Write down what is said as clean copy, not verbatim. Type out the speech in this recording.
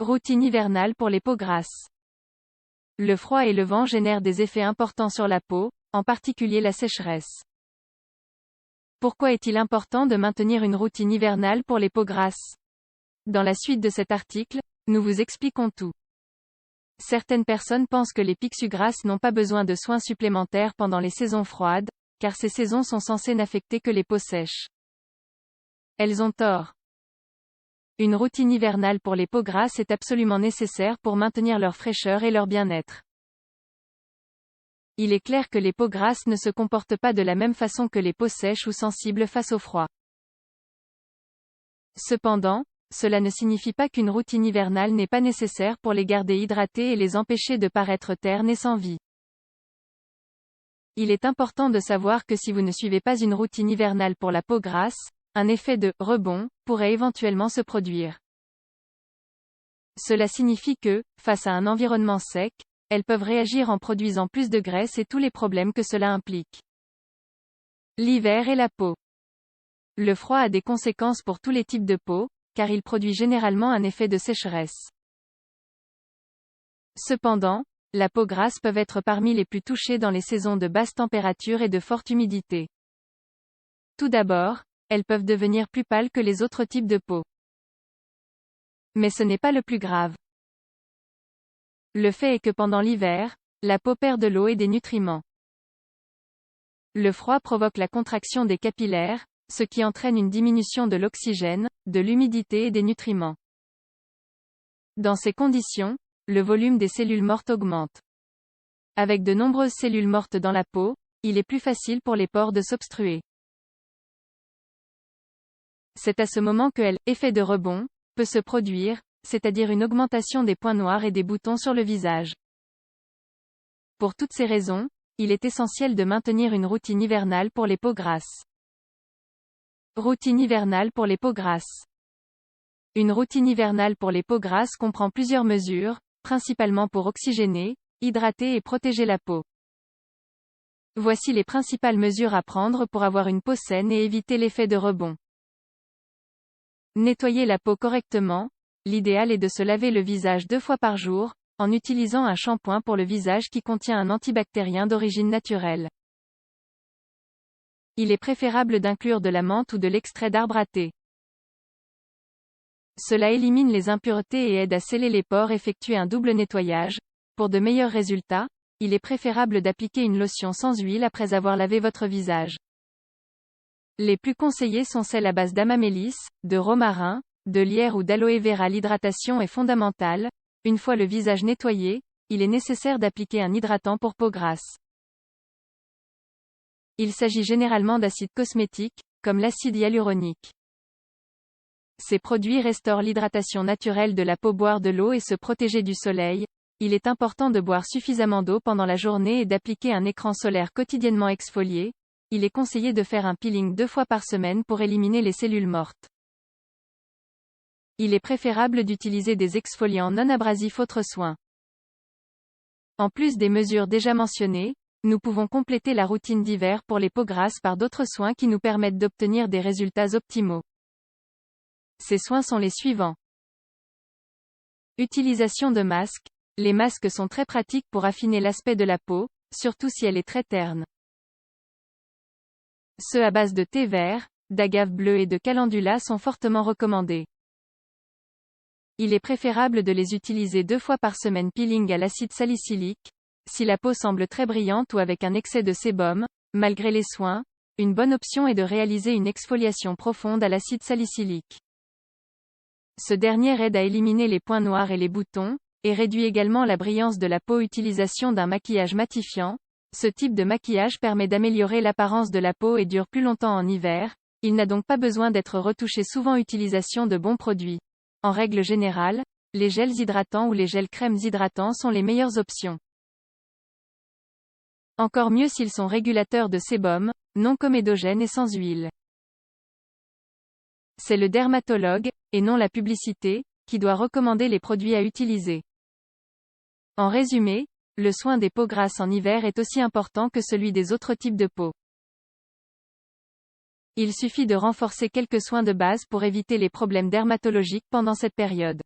Routine hivernale pour les peaux grasses. Le froid et le vent génèrent des effets importants sur la peau, en particulier la sécheresse. Pourquoi est-il important de maintenir une routine hivernale pour les peaux grasses? Dans la suite de cet article, nous vous expliquons tout. Certaines personnes pensent que les pixus grasses n'ont pas besoin de soins supplémentaires pendant les saisons froides, car ces saisons sont censées n'affecter que les peaux sèches. Elles ont tort. Une routine hivernale pour les peaux grasses est absolument nécessaire pour maintenir leur fraîcheur et leur bien-être. Il est clair que les peaux grasses ne se comportent pas de la même façon que les peaux sèches ou sensibles face au froid. Cependant, cela ne signifie pas qu'une routine hivernale n'est pas nécessaire pour les garder hydratées et les empêcher de paraître ternes et sans vie. Il est important de savoir que si vous ne suivez pas une routine hivernale pour la peau grasse, un effet de « rebond » pourrait éventuellement se produire. Cela signifie que, face à un environnement sec, elles peuvent réagir en produisant plus de graisse et tous les problèmes que cela implique. L'hiver et la peau. Le froid a des conséquences pour tous les types de peau, car il produit généralement un effet de sécheresse. Cependant, la peau grasse peut être parmi les plus touchées dans les saisons de basse température et de forte humidité. Tout d'abord, elles peuvent devenir plus pâles que les autres types de peau. Mais ce n'est pas le plus grave. Le fait est que pendant l'hiver, la peau perd de l'eau et des nutriments. Le froid provoque la contraction des capillaires, ce qui entraîne une diminution de l'oxygène, de l'humidité et des nutriments. Dans ces conditions, le volume des cellules mortes augmente. Avec de nombreuses cellules mortes dans la peau, il est plus facile pour les pores de s'obstruer. C'est à ce moment que l'effet de rebond peut se produire, c'est-à-dire une augmentation des points noirs et des boutons sur le visage. Pour toutes ces raisons, il est essentiel de maintenir une routine hivernale pour les peaux grasses. Routine hivernale pour les peaux grasses. Une routine hivernale pour les peaux grasses comprend plusieurs mesures, principalement pour oxygéner, hydrater et protéger la peau. Voici les principales mesures à prendre pour avoir une peau saine et éviter l'effet de rebond. Nettoyer la peau correctement. L'idéal est de se laver le visage 2 fois par jour, en utilisant un shampoing pour le visage qui contient un antibactérien d'origine naturelle. Il est préférable d'inclure de la menthe ou de l'extrait d'arbre à thé. Cela élimine les impuretés et aide à sceller les pores. Effectuer un double nettoyage. Pour de meilleurs résultats, il est préférable d'appliquer une lotion sans huile après avoir lavé votre visage. Les plus conseillées sont celles à base d'amamélis, de romarin, de lierre ou d'aloe vera. L'hydratation est fondamentale. Une fois le visage nettoyé, il est nécessaire d'appliquer un hydratant pour peau grasse. Il s'agit généralement d'acides cosmétiques, comme l'acide hyaluronique. Ces produits restaurent l'hydratation naturelle de la peau. Boire de l'eau et se protéger du soleil. Il est important de boire suffisamment d'eau pendant la journée et d'appliquer un écran solaire quotidiennement. Exfolier. Il est conseillé de faire un peeling 2 fois par semaine pour éliminer les cellules mortes. Il est préférable d'utiliser des exfoliants non abrasifs. Autres soins. En plus des mesures déjà mentionnées, nous pouvons compléter la routine d'hiver pour les peaux grasses par d'autres soins qui nous permettent d'obtenir des résultats optimaux. Ces soins sont les suivants. Utilisation de masques. Les masques sont très pratiques pour affiner l'aspect de la peau, surtout si elle est très terne. Ceux à base de thé vert, d'agave bleue et de calendula sont fortement recommandés. Il est préférable de les utiliser 2 fois par semaine. Peeling à l'acide salicylique. Si la peau semble très brillante ou avec un excès de sébum, malgré les soins, une bonne option est de réaliser une exfoliation profonde à l'acide salicylique. Ce dernier aide à éliminer les points noirs et les boutons, et réduit également la brillance de la peau. Utilisation d'un maquillage matifiant. Ce type de maquillage permet d'améliorer l'apparence de la peau et dure plus longtemps en hiver. Il n'a donc pas besoin d'être retouché souvent. Utilisation de bons produits. En règle générale, les gels hydratants ou les gels crèmes hydratants sont les meilleures options. Encore mieux s'ils sont régulateurs de sébum, non comédogènes et sans huile. C'est le dermatologue, et non la publicité, qui doit recommander les produits à utiliser. En résumé, le soin des peaux grasses en hiver est aussi important que celui des autres types de peau. Il suffit de renforcer quelques soins de base pour éviter les problèmes dermatologiques pendant cette période.